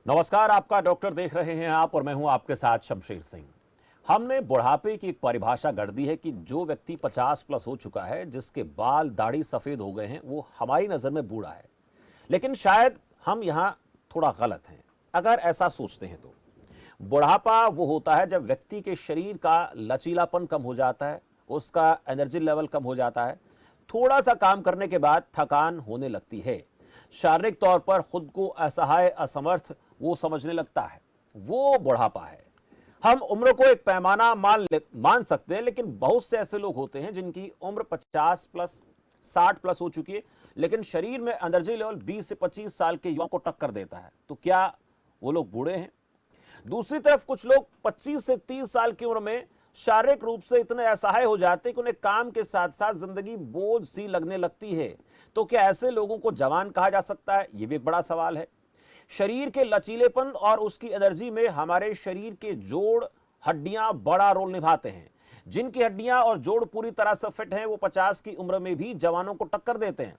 नमस्कार, आपका डॉक्टर देख रहे हैं आप और मैं हूं आपके साथ शमशेर सिंह। हमने बुढ़ापे की एक परिभाषा गढ़ दी है कि जो व्यक्ति 50 प्लस हो चुका है, जिसके बाल दाढ़ी सफेद हो गए हैं, वो हमारी नजर में बूढ़ा है। लेकिन शायद हम यहाँ थोड़ा गलत हैं अगर ऐसा सोचते हैं तो। बुढ़ापा वो होता है जब व्यक्ति के शरीर का लचीलापन कम हो जाता है, उसका एनर्जी लेवल कम हो जाता है, थोड़ा सा काम करने के बाद थकान होने लगती है, शारीरिक तौर पर खुद को असहाय असमर्थ वो समझने लगता है। वो बुढ़ापा है। हम उम्र को एक पैमाना मान सकते हैं, लेकिन बहुत से ऐसे लोग होते हैं जिनकी उम्र 50 प्लस 60 प्लस हो चुकी है, लेकिन शरीर में एनर्जी लेवल 20 से 25 साल के युवाओं को टक्कर देता है। तो क्या वो लोग बूढ़े हैं? दूसरी तरफ कुछ लोग 25 से 30 साल की उम्र में शारीरिक रूप से इतने असहाय हो जाते हैं कि उन्हें काम के साथ साथ जिंदगी बोझ सी लगने लगती है। तो क्या ऐसे लोगों को जवान कहा जा सकता है? यह भी एक बड़ा सवाल है। शरीर के लचीलेपन और उसकी एनर्जी में हमारे शरीर के जोड़ हड्डियां बड़ा रोल निभाते हैं। जिनकी हड्डियां और जोड़ पूरी तरह से फिट हैं, वो 50 की उम्र में भी जवानों को टक्कर देते हैं,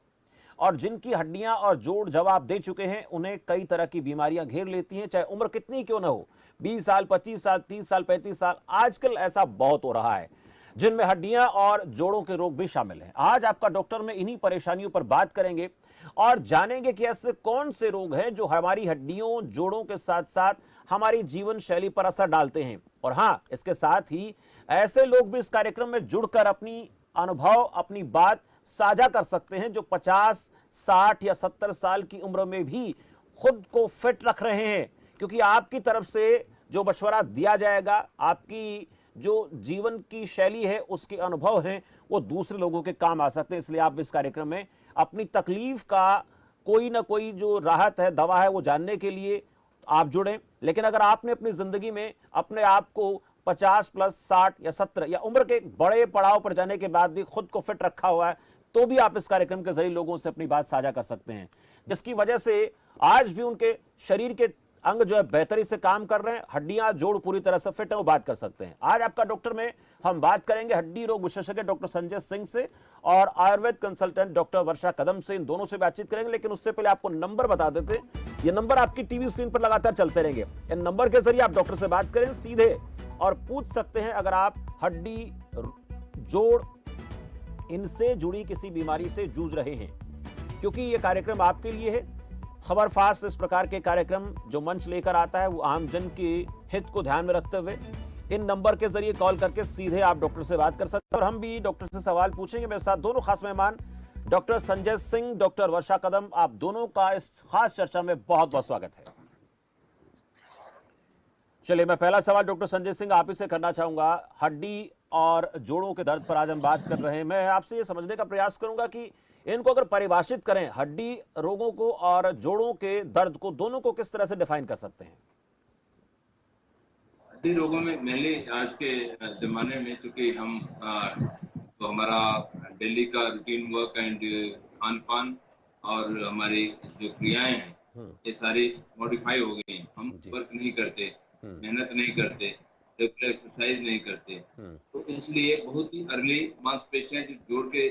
और जिनकी हड्डियां और जोड़ जवाब दे चुके हैं, उन्हें कई तरह की बीमारियां घेर लेती हैं, चाहे उम्र कितनी क्यों ना हो, 20 साल, 25 साल, 30 साल, 35 साल। आजकल ऐसा बहुत हो रहा है, जिनमें हड्डियां और जोड़ों के रोग भी शामिल हैं। आज आपका डॉक्टर में इन्हीं परेशानियों पर बात करेंगे और जानेंगे कि ऐसे कौन से रोग हैं जो हमारी हड्डियों, जोड़ों के साथ साथ हमारी जीवन शैली पर असर डालते हैं। और हाँ, इसके साथ ही ऐसे लोग भी इस कार्यक्रम में जुड़कर अपनी अनुभव, अपनी बात साझा कर सकते हैं, जो 50, 60 या 70 साल की उम्र में भी खुद को फिट रख रहे हैं। क्योंकि आपकी तरफ से जो मशवरा दिया जाएगा, आपकी जो जीवन की शैली है, उसके अनुभव हैं, वो दूसरे लोगों के काम आ सकते हैं। इसलिए आप इस कार्यक्रम में अपनी तकलीफ का कोई ना कोई जो राहत है, दवा है, वो जानने के लिए आप जुड़ें। लेकिन अगर आपने अपनी जिंदगी में अपने आप को 50 प्लस 60 या 70 या उम्र के बड़े पड़ाव पर जाने के बाद भी खुद को फिट रखा हुआ है, तो भी आप इस कार्यक्रम के जरिए लोगों से अपनी बात साझा कर सकते हैं, जिसकी वजह से आज भी उनके शरीर के अंग जो है बेहतरी से काम कर रहे हैं, हड्डियां जोड़ पूरी तरह से फिट है, वो बात कर सकते हैं। आज आपका डॉक्टर में हम बात करेंगे हड्डी रोग विशेषज्ञ डॉक्टर संजय सिंह से और आयुर्वेद कंसल्टेंट डॉक्टर वर्षा कदम से। इन दोनों से बातचीत करेंगे, लेकिन उससे पहले आपको नंबर बता देते। ये नंबर आपकी टीवी स्क्रीन पर लगातार चलते रहेंगे। इन नंबर के जरिए आप डॉक्टर से बात करें सीधे और पूछ सकते हैं अगर आप हड्डी, जोड़, इनसे जुड़ी किसी बीमारी से जूझ रहे हैं, क्योंकि ये कार्यक्रम आपके लिए है। खबर फास्ट इस प्रकार के कार्यक्रम जो मंच लेकर आता है, वो आमजन के हित को ध्यान में रखते हुए इन नंबर के जरिए कॉल करके सीधे आप डॉक्टर से बात कर सकते हैं और हम भी डॉक्टर से सवाल पूछेंगे। मेरे साथ दोनों खास मेहमान डॉक्टर संजय सिंह, डॉक्टर वर्षा कदम, आप दोनों का इस खास चर्चा में बहुत बहुत स्वागत है। चलिए, मैं पहला सवाल डॉक्टर संजय सिंह आप ही से करना चाहूंगा। हड्डी और जोड़ों के दर्द पर आज हम बात कर रहे हैं। मैं आपसे ये समझने का प्रयास करूंगा कि इनको अगर परिभाषित करें, हड्डी रोगों को और जोड़ों के दर्द को, दोनों को किस तरह से डिफाइन कर सकते हैं? हड्डी रोगों में मेनली आज के जमाने में, चूंकि हम तो हमारा डेली का रूटीन वर्क एंड खान पान और हमारी जो क्रियाएं हैं, ये सारी मॉडिफाई हो गई हैं। हम वर्क नहीं करते, मेहनत नहीं करते, रेगुलर एक्सरसाइज नहीं करते, तो इसलिए बहुत ही अर्ली मांसपेशियां जो जोड़ के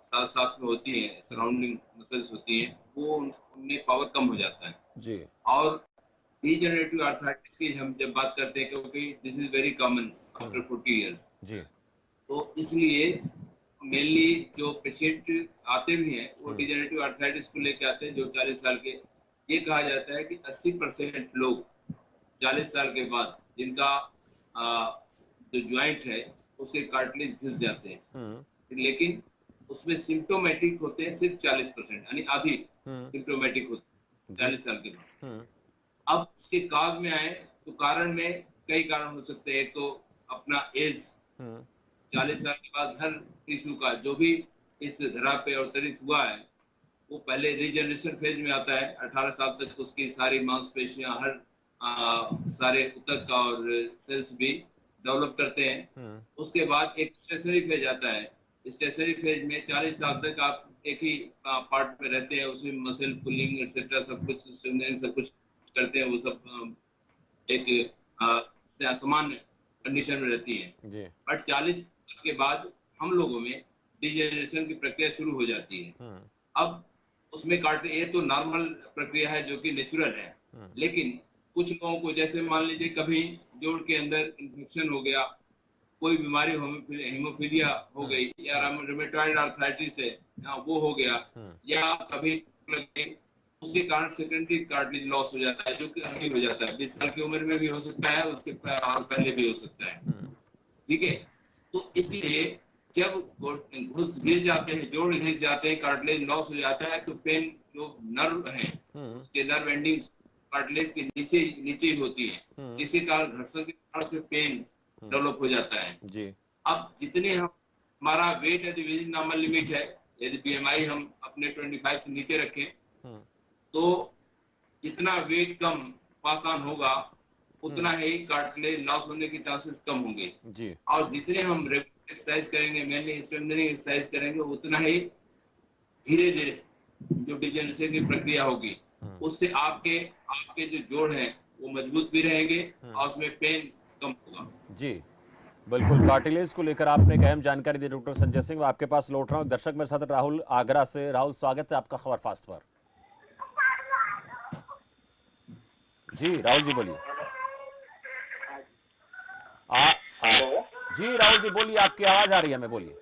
साथ साथ में होती हैं, सराउंडिंग मसल्स होती हैं, वो उनमें पावर कम हो जाता है जी। और डीजेनरेटिव आर्थराइटिस की हम जब बात करते हैं, क्योंकि this is very common after 40 years जी, तो इसलिए मेनली जो पेशेंट आते भी हैं, वो डीजेनरेटिव आर्थराइटिस को लेकर आते हैं, जो 40 साल के। ये कहा जाता है कि 80% लोग 40 साल के बाद जिनका जो ज्वाइंट है उसके कार्टिलेज घिस जाते हैं, लेकिन उसमें सिम्टोमेटिक होते हैं सिर्फ 40%, यानी आधी सिम्टोमेटिक होते हैं 40 साल के बाद। अब उसके काज में आए तो कारण में कई कारण हो सकते हैं। एक तो अपना एज, 40 साल के बाद हर टिश्यू का जो भी इस धरा पे अवतरित हुआ है, वो पहले रीजनरेशन फेज में आता है। 18 साल तक उसकी सारी मांसपेशियां, हर सारे ऊतक और सेल्स भी डेवलप करते हैं। उसके बाद एक स्टेशनरी फेज आता है। स्टेशनरी फेज में 40 साल तक आप एक ही पार्ट में रहते हैं, उसमें मसल पुलिंग एक्सेट्रा सब कुछ करते हैं, वो सब एक सामान्य कंडीशन में रहती है। बट 40 के बाद हम लोगों में डिजेनरेशन की प्रक्रिया शुरू हो जाती है। अब उसमें ये तो नॉर्मल प्रक्रिया है जो कि नेचुरल है, लेकिन कुछ लोगों को, जैसे मान लीजिए कभी जोड़ के अंदर इन्फेक्शन हो गया, कोई बीमारी हेमोफीलिया हो गई, या रूमेटॉइड आर्थराइटिस है, वो हो गया, या कभी उसके कारण सेकेंडरी कार्टिलेज लॉस हो जाता है, जो कि अभी हो जाता है, 20 साल की उम्र में भी हो सकता है, उसके पहले भी हो सकता है। ठीक है, तो इसलिए जब घुस घिस जाते हैं, जोड़ घिस जाते हैं, कार्टिलेज लॉस हो जाता है, तो पेन जो नर्व है, उसके नर्व एंडिंग कार्टिलेज के नीचे नीचे ही होती है, जिसके कारण घर्षण के कारण से पेन डेवलप हो जाता है जी। अब जितने हम, हमारा वेट है, विद नॉर्मल लिमिट है, यदि बीएमआई हम अपने 25 से नीचे रखें, तो जितना वेट कम पास ऑन होगा, उतना ही कार्टिलेज लॉस होने के चांसेस कम होंगे जी। और जितने हम रेगुलर एक्सरसाइज करेंगे, मेनली स्ट्रेंथनिंग एक्सरसाइज करेंगे, उतना ही धीरे धीरे जो डिजेनरेशन की प्रक्रिया होगी, उससे आपके आपके जो जोड़ हैं वो मजबूत भी रहेंगे और उसमें पेन कम होगा। जी, बिल्कुल। कार्टिलेज को लेकर आपने एक अहम जानकारी दी डॉक्टर संजय सिंह। मैं आपके पास लौट रहा हूँ। दर्शक मेरे साथ राहुल आगरा से। राहुल, स्वागत है आपका खबर फास्ट पर। जी राहुल जी बोलिए। आ, आ, हेलो। जी राहुल जी बोलिए, आपकी आवाज आ रही है, मैं बोलिए।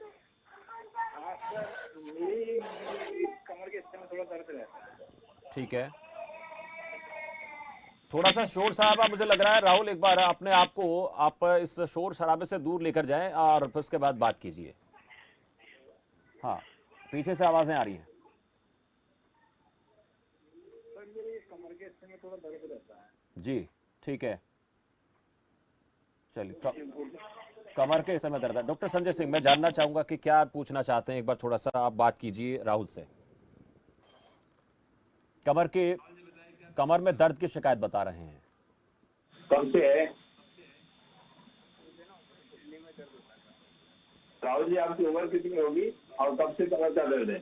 हाँ सर, मेरी कमर के हिस्से में थोड़ा दर्द रहता है। ठीक है, थोड़ा सा शोर शराबा मुझे लग रहा है। राहुल, एक बार अपने आप को आप इस शोर शराबे से दूर लेकर जाएं और फिर उसके बाद बात कीजिए। हाँ, पीछे से आवाजें आ रही हैं। सर मेरी कमर के हिस्से में थोड़ा दर्द रहता है। जी ठीक है, चलिए। जी बोलिए। कमर के हिस्से में दर्द है। डॉक्टर संजय सिंह, मैं जानना चाहूंगा कि क्या पूछना चाहते हैं। एक बार थोड़ा सा आप बात कीजिए राहुल से। कमर में दर्द की शिकायत बता रहे हैं। कब से है राहुल जी? आपकी उम्र कितनी होगी और कब से कमर का दर्द है?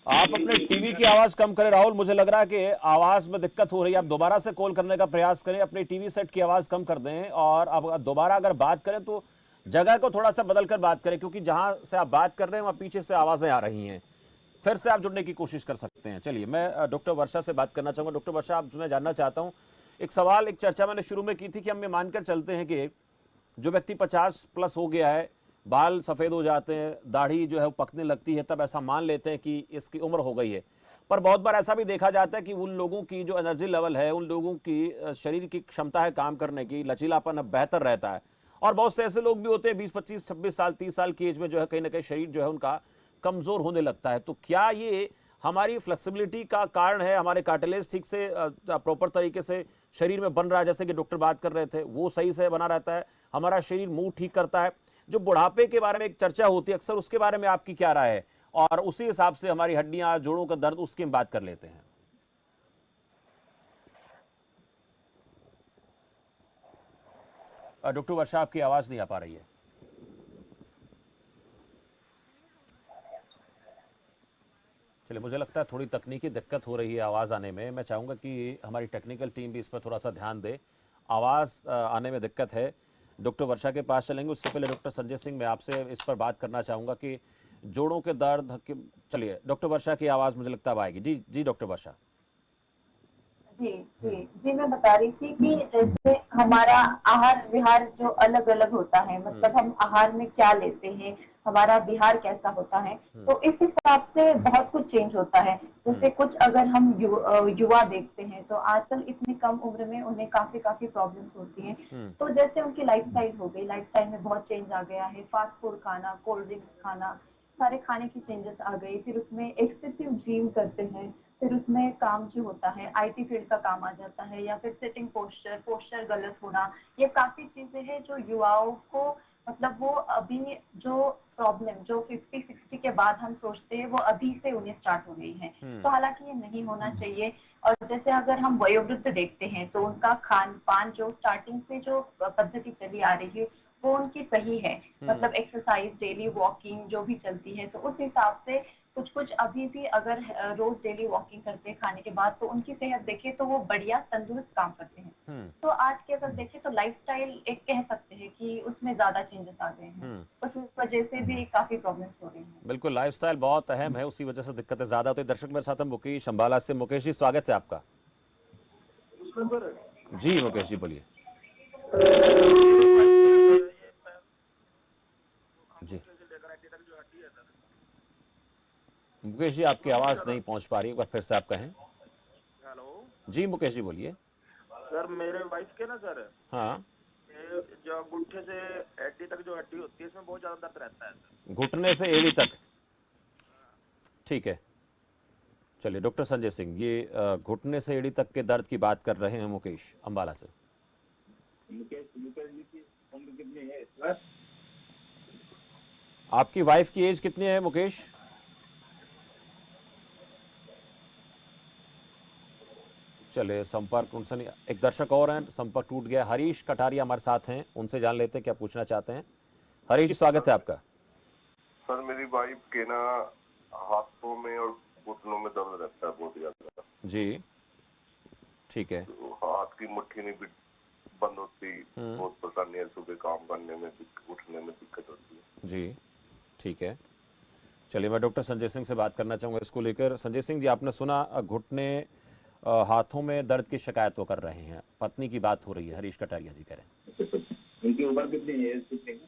आप अपने टीवी की आवाज कम करें राहुल, मुझे लग रहा है कि आवाज में दिक्कत हो रही है। आप दोबारा से कॉल करने का प्रयास करें, अपने टीवी सेट की आवाज कम कर दें और अब दोबारा अगर बात करें तो जगह को थोड़ा सा बदल कर बात करें, क्योंकि जहां से आप बात कर रहे हैं वहां पीछे से आवाजें आ रही हैं। फिर से आप जुड़ने की कोशिश कर सकते हैं। चलिए, मैं डॉक्टर वर्षा से बात करना चाहूंगा। डॉक्टर वर्षा, आप मैं जानना चाहता हूं, एक सवाल, एक चर्चा मैंने शुरू में की थी कि हम ये मानकर चलते हैं कि जो व्यक्ति 50 प्लस हो गया है, बाल सफ़ेद हो जाते हैं, दाढ़ी जो है वो पकने लगती है, तब ऐसा मान लेते हैं कि इसकी उम्र हो गई है। पर बहुत बार ऐसा भी देखा जाता है कि उन लोगों की जो एनर्जी लेवल है, उन लोगों की शरीर की क्षमता है काम करने की, लचीलापन अब बेहतर रहता है। और बहुत से ऐसे लोग भी होते हैं 20, 25, 26 साल, 30 साल की एज में जो है कहीं ना कहीं शरीर जो है उनका कमज़ोर होने लगता है। तो क्या ये हमारी फ्लेक्सिबिलिटी का कारण है, हमारे कार्टिलेज ठीक से प्रॉपर तरीके से शरीर में बन रहा है, जैसे कि डॉक्टर बात कर रहे थे, वो सही से बना रहता है, हमारा शरीर मुंह ठीक करता है? जो बुढ़ापे के बारे में एक चर्चा होती है अक्सर, उसके बारे में आपकी क्या राय है? और उसी हिसाब से हमारी हड्डियां, जोड़ों का दर्द, उसकी हम बात कर लेते हैं। डॉक्टर वर्षा, आपकी आवाज नहीं आ पा रही है। चलिए, मुझे लगता है थोड़ी तकनीकी दिक्कत हो रही है आवाज़ आने में। मैं चाहूँगा कि हमारी टेक्निकल टीम भी इस पर थोड़ा सा ध्यान दे। आवाज़ आने में दिक्कत है। डॉक्टर वर्षा के पास चलेंगे, उससे पहले डॉक्टर संजय सिंह, मैं आपसे इस पर बात करना चाहूँगा कि जोड़ों के दर्द के, चलिए डॉक्टर वर्षा की आवाज़ मुझे लगता है अब आएगी। जी जी डॉक्टर वर्षा। जी जी जी, मैं बता रही थी कि जैसे हमारा आहार विहार जो अलग अलग होता है, मतलब हम आहार में क्या लेते हैं, हमारा विहार कैसा होता है, तो इस हिसाब से बहुत कुछ चेंज होता है। जैसे कुछ अगर हम युवा देखते हैं तो आजकल इतनी कम उम्र में उन्हें काफी काफी प्रॉब्लम्स होती हैं। तो जैसे उनकी लाइफस्टाइल हो गई, लाइफस्टाइल में बहुत चेंज आ गया है, फास्ट फूड खाना, कोल्ड ड्रिंक्स खाना, सारे खाने की चेंजेस आ गई। फिर उसमें एक्सेसिव जिम करते हैं, फिर उसमें काम जो होता है आईटी फील्ड का काम आ जाता है, या फिर सिटिंग पोस्चर पोस्चर गलत होना, ये काफी चीजें हैं जो युवाओं को, मतलब वो अभी जो प्रॉब्लम जो 50-60 के बाद हम सोचते हैं वो अभी से उन्हें स्टार्ट हो गई है। तो हालांकि ये नहीं होना चाहिए। और जैसे अगर हम वयोवृद्ध देखते हैं तो उनका खान पान जो स्टार्टिंग से जो पद्धति चली आ रही है वो उनकी सही है, मतलब एक्सरसाइज, डेली वॉकिंग जो भी चलती है, तो उस हिसाब से कुछ कुछ अभी भी अगर रोज डेली वॉकिंग करते हैं खाने के बाद, तो उनकी सेहत देखें तो वो बढ़िया तंदुरुस्त काम करते हैं। तो आज के अगर देखें तो लाइफस्टाइल एक कह सकते हैं कि उसमें ज्यादा चेंजेस आ गए हैं, उस वजह से भी काफी प्रॉब्लम्स हो रही हैं। बिल्कुल, लाइफस्टाइल बहुत अहम है, उसी वजह से दिक्कतें ज्यादा होती है। दर्शक मेरे साथ हैं मुकेश अंबाला से। मुकेश जी, स्वागत है आपका। जी मुकेश जी, बोलिए। जी मुकेश जी, आपकी आवाज नहीं पहुंच पा रही है, एक बार फिर से आप कहें। हेलो जी मुकेश जी, बोलिए। सर, मेरे वाइफ के ना सर, हाँ, ये जो अंगूठे से एडी तक जो हड्डी होती है इसमें बहुत ज्यादा दर्द रहता है सर। घुटने से एड़ी तक, ठीक है। चलिए डॉक्टर संजय सिंह, ये घुटने से एड़ी तक के दर्द की बात कर रहे हैं मुकेश अंबाला से। मुकेश जी की उम्र कितनी है सर? आपकी वाइफ की एज कितनी है मुकेश? चलिए संपर्क उनसे नहीं, एक दर्शक और हैं, संपर्क टूट गया। हरीश कटारिया हमारे साथ हैं, उनसे जान लेते हैं क्या पूछना चाहते हैं। हरीश जी, स्वागत है आपका। सर, मेरी वाइफ के ना हाथों में और घुटनों में दर्द रहता है बहुत ज्यादा। जी, ठीक है। तो हाथ की मुट्ठी नहीं भी बंद होती, बहुत परेशानी है, सुबह काम करने में उठने में दिक्कत होती है। जी, ठीक है। चलिए मैं डॉक्टर संजय सिंह से बात करना चाहूँगा इसको लेकर। संजय सिंह जी, आपने सुना घुटने हाथों में दर्द की शिकायत वो कर रहे हैं, पत्नी की बात हो रही है, हरीश कटारिया जी कह रहे हैं। उनकी उम्र कितनी है, एज कितनी है?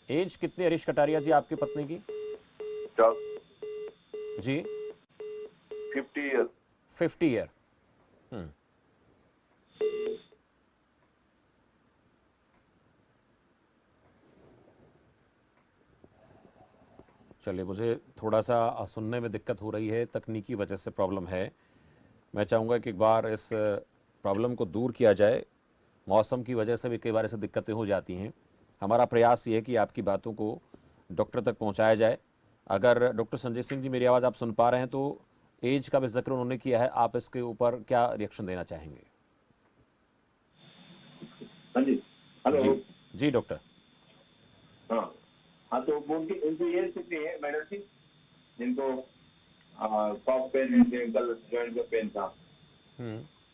एज कितनी हरीश कटारिया जी आपकी पत्नी की? जी 50 ईयर। 50 ईयर। चलिए, मुझे थोड़ा सा सुनने में दिक्कत हो रही है, तकनीकी वजह से प्रॉब्लम है। मैं चाहूँगा कि एक बार इस प्रॉब्लम को दूर किया जाए। मौसम की वजह से भी कई बार ऐसी दिक्कतें हो जाती हैं। हमारा प्रयास ये है कि आपकी बातों को डॉक्टर तक पहुंचाया जाए। अगर डॉक्टर संजय सिंह जी मेरी आवाज़ आप सुन पा रहे हैं तो एज का भी जिक्र उन्होंने किया है, आप इसके ऊपर क्या रिएक्शन देना चाहेंगे? हाँ जी, हेलो। जी जी डॉक्टर। हाँ हाँ, तो उनकी उनकी एज कितनी है मैडम जी, जिनको सॉफ्ट पेन एंकल जॉइंट का पेन था?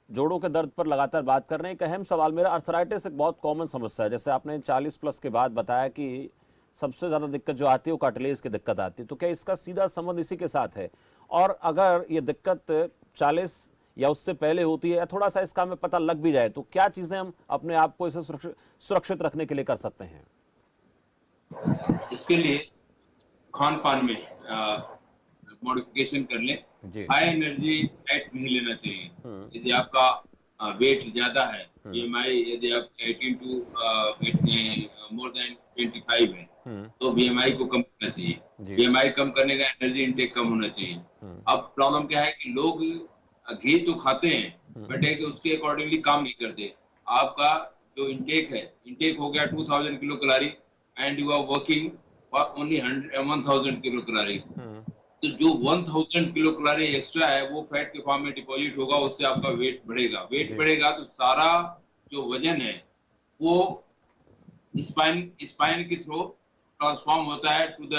जोड़ों के दर्द पर लगातार बात कर रहे हैं। एक अहम सवाल मेरा, अर्थराइटिस एक बहुत कॉमन समस्या है, जैसे आपने 40 प्लस के बाद बताया कि सबसे ज़्यादा दिक्कत जो आती है वो कार्टिलेज की दिक्कत आती है, तो क्या इसका सीधा संबंध इसी के साथ है? और अगर ये दिक्कत 40 या उससे पहले होती है या थोड़ा सा इसका हमें पता लग भी जाए, तो क्या चीज़ें हम अपने आप को इसे सुरक्षित रखने के लिए कर सकते हैं? इसके लिए खान पान में मॉडिफिकेशन कर लें। हाई एनर्जी डाइट नहीं लेना चाहिए। यदि आपका वेट ज्यादा है, बीएमआई यदि आप 18 टू मोर देन 25 है, तो बीएमआई को कम करना चाहिए। बीएमआई कम करने का एनर्जी इंटेक कम होना चाहिए। अब प्रॉब्लम क्या है कि लोग घी तो खाते हैं बट है कि उसके अकॉर्डिंगली काम नहीं करते। आपका जो इंटेक है, इंटेक हो गया 2000 kilo calorie and you are working for only 1000 kilo calorie, तो जो 1000 किलो कैलोरी एक्स्ट्रा है वो फैट के फॉर्म में डिपॉजिट होगा, उससे आपका वेट बढ़ेगा। वेट बढ़ेगा तो सारा जो वजन है वो स्पाइन के थ्रू ट्रांसफॉर्म होता है टू द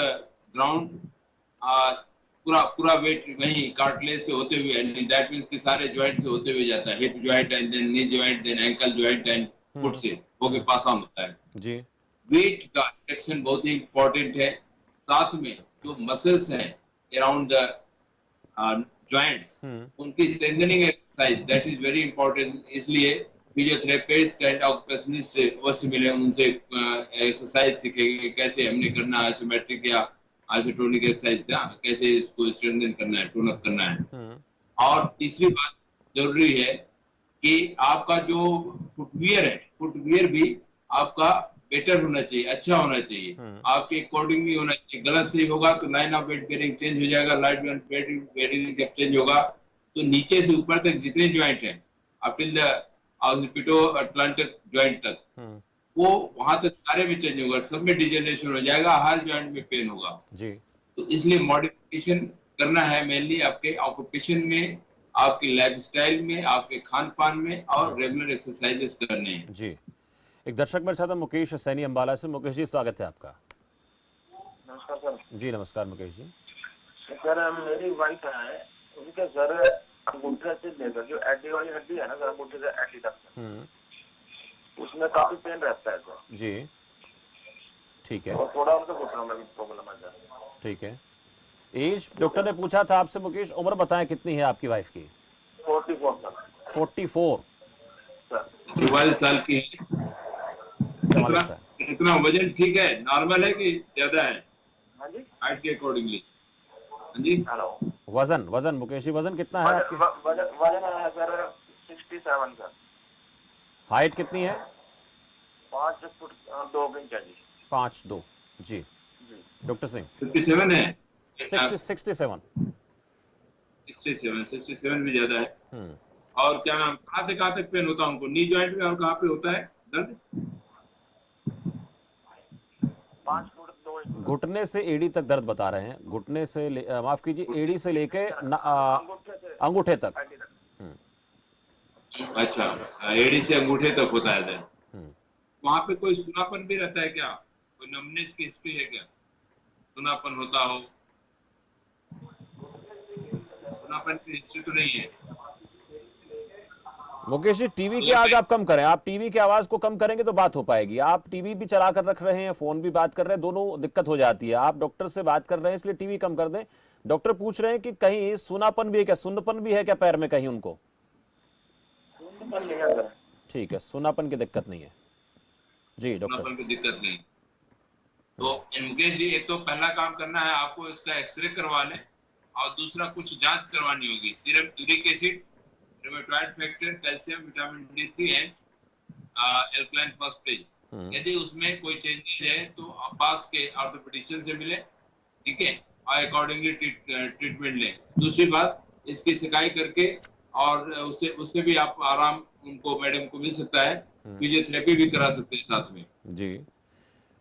ग्राउंड। पूरा वेट वहीं कार्टिलेज से होते हुए, दैट मींस कि सारे जॉइंट से होते हुए जाता है, hip joint and then knee joint then ankle joint and foot से होके पास ऑन होता है जी। वेट का इंजेक्शन बहुत ही इंपॉर्टेंट है। साथ में जो मसल्स हैं अराउंड द जॉइंट्स, उनकी strengthening exercise that is very important. इसलिए फिजियोथेरेपिस्ट एंड ऑक्यूपेशनिस्ट से अवश्य मिले, उनसे एक्सरसाइज सीखेंगे कैसे हमने करना है, आइसोमेट्रिक या आइसोटोनिक एक्सरसाइज से कैसे इसको स्ट्रेंथन करना है, टोन अप करना है। और तीसरी बात जरूरी है कि आपका जो फुटवियर है, फुटवियर भी आपका बेटर होना चाहिए, अच्छा होना चाहिए, आपके अकॉर्डिंगली होना चाहिए। गलत सही होगा तो line of weight bearing change हो जाएगा। लाइन ऑफ वेट बेरिंग जब चेंज होगा तो नीचे से ऊपर तक जितने ज्वाइंट हैं up till the occipito atlantic joint तक, वो वहां तक सारे में चेंज होगा, सब में डिजेनरेशन हो जाएगा, हर ज्वाइंट में पेन होगा जी। तो इसलिए मॉडिफिकेशन करना है मेनली आपके ऑक्यूपेशन में, आपके लाइफस्टाइल में, आपके खान पान में, और रेगुलर एक्सरसाइजेस करने हैं जी। एक दर्शक मेरे साथ मुकेश सैनी अंबाला से। मुकेश जी, स्वागत है आपका। नमस्कार सर। जी नमस्कार मुकेश जी। सर मेरी वाइफ है, उनके सर अंगूठे से लेकर जो एडी वाली हड्डी है ना सर, अंगूठे से एडी तक उसमें काफी पेन रहता है सर। जी ठीक है, और थोड़ा उनका घुटनों में भी प्रॉब्लम आ जाती है। ठीक है। एज डॉक्टर ने पूछा था आपसे मुकेश, उम्र बताएं कितनी है आपकी वाइफ की? 44 सर। 44। सर 44 साल की है। 44 साल। इतना वजन ठीक है, नॉर्मल है कि ज्यादा है हाँ जी, हाइट के अकॉर्डिंगली? हाँ जी, हेलो। वजन वजन मुकेश जी वजन कितना है आपके? वजन है सर 67 सर। हाइट कितनी है? 5 फुट 2 इंच है जी। 5'2". जी जी डॉक्टर सिंह। 57 है। 67। 67 भी ज्यादा है। और क्या नाम, कहाँ से कहाँ तक पेन होता है उनको? नी जॉइंट में और कहाँ पे होता है दर्द? 5 फुट 2 इंच। घुटने से एड़ी तक दर्द बता रहे हैं, घुटने से माफ कीजिए, एड़ी से लेके अंगूठे से अंगूठे तक। एडी तक। अच्छा, एड़ी से अंगूठे तक होता है दर्द। वहाँ पे कोई सुनापन भी रहता है क्या? कोई नमनेस की हिस्ट्री है क्या? सुनापन होता हो? सुनापन की हिस्ट्री तो नहीं है। मुकेश जी टीवी की आवाज आप कम करें, आप टीवी की आवाज को कम करेंगे तो बात हो पाएगी। आप टीवी भी चला कर रख रहे हैं, फोन भी बात कर रहे हैं, दोनों दिक्कत हो जाती है। आप डॉक्टर से बात कर रहे हैं इसलिए टीवी कम कर दें। डॉक्टर पूछ रहे हैं कि कहीं सुनापन भी है क्या, सुन्नपन भी है क्या पैर में कहीं उनको? सुन्नपन नहीं है सर। ठीक है, सुनापन की दिक्कत नहीं है। जी डॉक्टर। सुनापन की दिक्कत नहीं। तो मुकेश जी, एक तो पहला काम करना है आपको, इसका एक्सरे करवा लें, और दूसरा कुछ जांच करवानी होगी। Serum uric acid, rheumatoid factor, calcium, vitamin D3 and alkaline phosphate. यदि उसमें कोई चेंजेस है तो आप पास के ऑर्थोपेडिशियन से मिलें, ठीक है, और अकॉर्डिंगली ट्रीटमेंट लें। दूसरी बात, इसकी शिकायत करके और उससे भी आप आराम उनको, मैडम को मिल सकता है। फिजियोथेरेपी भी करा सकते हैं साथ में। जी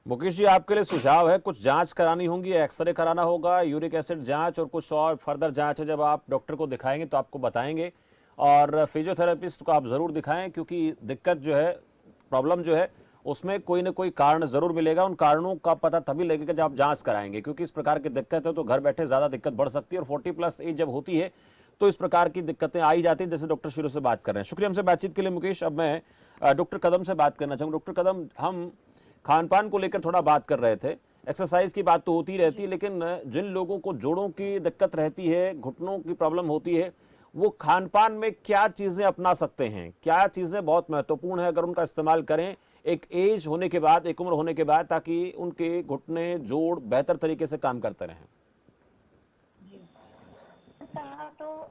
मुकेश जी, आपके लिए सुझाव है, कुछ जांच करानी होंगी, एक्सरे कराना होगा, यूरिक एसिड जांच और कुछ और फर्दर जांच है, जब आप डॉक्टर को दिखाएंगे तो आपको बताएंगे। और फिजियोथेरेपिस्ट को आप ज़रूर दिखाएं, क्योंकि दिक्कत जो है, प्रॉब्लम जो है, उसमें कोई ना कोई कारण ज़रूर मिलेगा। उन कारणों का पता तभी लगेगा जब आप जांच कराएंगे, क्योंकि इस प्रकार की दिक्कत है तो घर बैठे ज़्यादा दिक्कत बढ़ सकती है। और 40+ एज जब होती है तो इस प्रकार की दिक्कतें आई जाती हैं, जैसे डॉक्टर शुरू से बात कर रहे हैं। शुक्रिया हमसे बातचीत के लिए मुकेश। अब मैं डॉक्टर कदम से बात करना चाहूँगा। डॉक्टर कदम, हम खान पान को लेकर थोड़ा बात कर रहे थे, एक्सरसाइज की बात तो होती रहती है, लेकिन जिन लोगों को जोड़ों की दिक्कत रहती है, घुटनों की प्रॉब्लम होती है, वो खान पान में क्या चीज़ें अपना सकते हैं, क्या चीज़ें बहुत महत्वपूर्ण है अगर उनका इस्तेमाल करें एक एज होने के बाद, एक उम्र होने के बाद, ताकि उनके घुटने जोड़ बेहतर तरीके से काम करते रहें? तो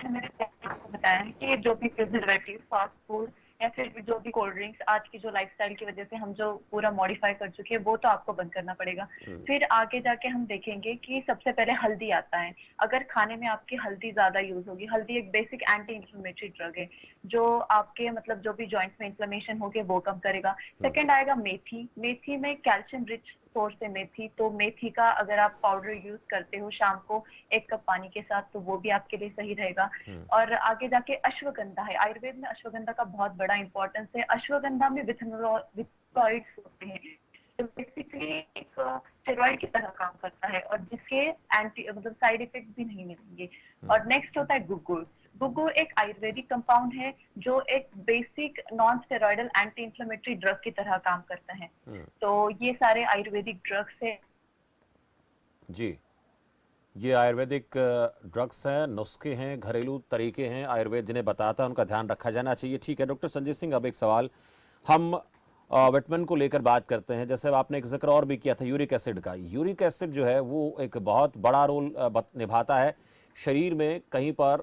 मैंने आपको बताया है कि जो भी प्रिजर्वेटिव, फास्ट फूड या फिर जो भी कोल्ड ड्रिंक्स, आज की जो लाइफस्टाइल की वजह से हम जो पूरा मॉडिफाई कर चुके हैं, वो तो आपको बंद करना पड़ेगा। फिर आगे जाके हम देखेंगे कि सबसे पहले हल्दी आता है। अगर खाने में आपकी हल्दी ज्यादा यूज होगी, हल्दी एक बेसिक एंटी इंफ्लेमेटरी ड्रग है जो आपके मतलब जो भी जॉइंट्स में इन्फ्लेमेशन हो गए वो कम करेगा। सेकंड आएगा मेथी। मेथी में कैल्शियम रिच सोर्स है मेथी, तो मेथी का अगर आप पाउडर यूज करते हो शाम को 1 कप पानी के साथ, तो वो भी आपके लिए सही रहेगा। और आगे जाके अश्वगंधा है। आयुर्वेद में अश्वगंधा का बहुत बड़ा इंपॉर्टेंस है। अश्वगंधा में विथनॉइड्स होते हैं, तो बेसिकली एक स्टेरॉइड की तरह काम करता है और जिसके एंटी मतलब साइड इफेक्ट भी नहीं मिलेंगे। और नेक्स्ट होता है गुग्गुल। गुग्गुल एक आयुर्वेदिक कंपाउंड है जो एक basic non steroidal anti inflammatory drug की तरह काम करता है। तो ये सारे आयुर्वेदिक ड्रग्स है। जी, ये आयुर्वेदिक ड्रग्स हैं, नुस्खे हैं, घरेलू तरीके हैं, आयुर्वेद जिन्हें बताता है उनका ध्यान रखा जाना चाहिए। ठीक है डॉक्टर संजय सिंह, अब एक सवाल, हम विटामिन को लेकर बात करते हैं। जैसे आपने एक जिक्र और भी किया था यूरिक एसिड का। यूरिक एसिड जो है वो एक बहुत बड़ा रोल निभाता है शरीर में। कहीं पर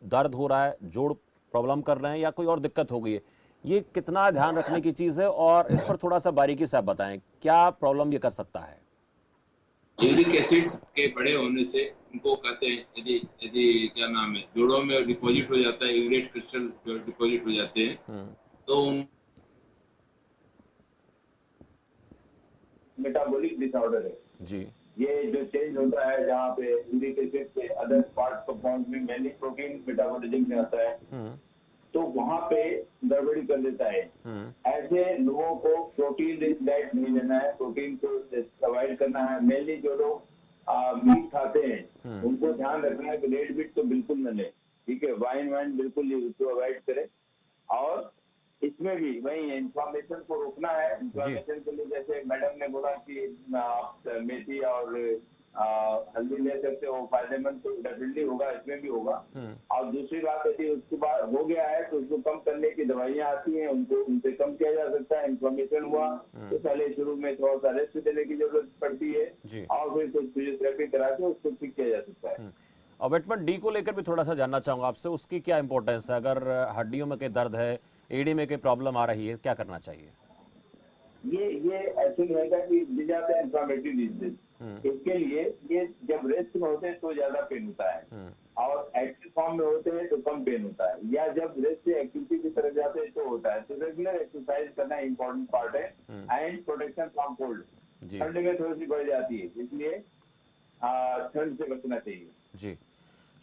दर्द हो रहा है, जोड़ प्रॉब्लम कर रहे हैं या कोई और दिक्कत हो गई है, ये कितना ध्यान रखने की चीज़ है, और इस पर थोड़ा सा बारीकी से आप बताएं, क्या प्रॉब्लम ये कर सकता है? यूरिक एसिड के बड़े होने से उनको कहते हैं, यदि यदि क्या नाम है, जोड़ों में डिपॉजिट हो जाता है, यूरेट क्रिस्टल डिपॉजिट हो जाते हैं, तो मेटाबॉलिक डिसऑर्डर है जी। ये, जो चेंज होता है जहाँ पे यूरिक एसिड के अदर पार्ट कंपाउंड में, मैंने प्रोटीन मेटाबॉलिज्म में आता है, तो वहां पे गड़बड़ी कर देता है। ऐसे लोगों को प्रोटीन रिच डाइट नहीं लेना है, प्रोटीन को अवॉइड करना है। मेनली जो लोग मीट खाते हैं उनको ध्यान रखना है कि रेड मीट तो बिल्कुल न ले, ठीक है। वाइन बिल्कुल उसको अवॉइड करें। और इसमें भी वही इन्फ्लामेशन को रोकना है। इन्फ्लामेशन के लिए जैसे मैडम ने बोला कि आप मेथी और हल्दी ले सकते हो, फायदेमंद तो डेफिनेटली होगा, इसमें भी होगा। और दूसरी बात यदि उसके बाद हो गया है तो उसको कम करने की दवाइयां आती हैं, उनको उनसे कम किया जा सकता है। इन्फ्लामेशन हुआ तो पहले शुरू में थोड़ा सा रेस्ट देने की जरूरत पड़ती है और फिर कुछ फिजियोथेरेपी करा के उसको ठीक किया जा सकता है। और विटामिन डी को लेकर भी थोड़ा सा जानना चाहूंगा आपसे, उसकी क्या इंपॉर्टेंस है? अगर हड्डियों में कोई दर्द है, एडी में कोई प्रॉब्लम आ रही है, क्या करना चाहिए? ये एक्चुअली है कि इंफ्लेमेटरी डिजीज, इसके लिए ये जब रेस्ट में होते हैं तो ज्यादा पेन होता है और एक्टिव फॉर्म में होते हैं तो कम पेन होता है, या जब रेस्ट से एक्टिविटी की तरफ जाते हैं तो होता है। तो रेगुलर एक्सरसाइज करना इम्पोर्टेंट पार्ट है। एंड प्रोटेक्शन फ्रॉम कोल्ड, ठंड में थोड़ी सी बढ़ जाती है, इसलिए ठंड से बचना चाहिए। जी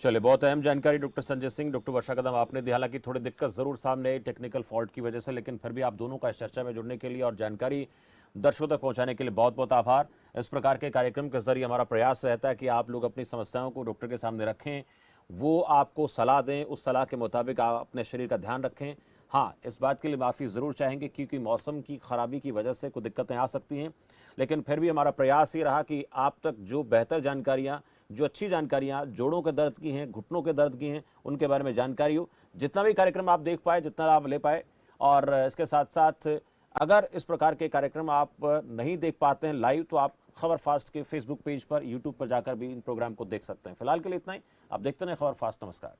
चलिए, बहुत अहम जानकारी डॉक्टर संजय सिंह, डॉक्टर वर्षा कदम आपने दी। हालांकि थोड़ी दिक्कत जरूर सामने आई टेक्निकल फॉल्ट की वजह से, लेकिन फिर भी आप दोनों का इस चर्चा में जुड़ने के लिए और जानकारी दर्शकों तक पहुंचाने के लिए बहुत बहुत आभार। इस प्रकार के कार्यक्रम के जरिए हमारा प्रयास रहता है कि आप लोग अपनी समस्याओं को डॉक्टर के सामने रखें, वो आपको सलाह दें, उस सलाह के मुताबिक आप अपने शरीर का ध्यान रखें। हाँ, इस बात के लिए माफ़ी ज़रूर चाहेंगे क्योंकि मौसम की खराबी की वजह से कुछ दिक्कतें आ सकती हैं, लेकिन फिर भी हमारा प्रयास ये रहा कि आप तक जो बेहतर जानकारियाँ, जो अच्छी जानकारियाँ जोड़ों के दर्द की हैं, घुटनों के दर्द की हैं, उनके बारे में जानकारी हो। जितना भी कार्यक्रम आप देख पाए, जितना आप ले पाए, और इसके साथ साथ अगर इस प्रकार के कार्यक्रम आप नहीं देख पाते हैं लाइव, तो आप खबर फास्ट के फेसबुक पेज पर, यूट्यूब पर जाकर भी इन प्रोग्राम को देख सकते हैं। फिलहाल के लिए इतना ही। आप देखते रहें खबर फास्ट। नमस्कार।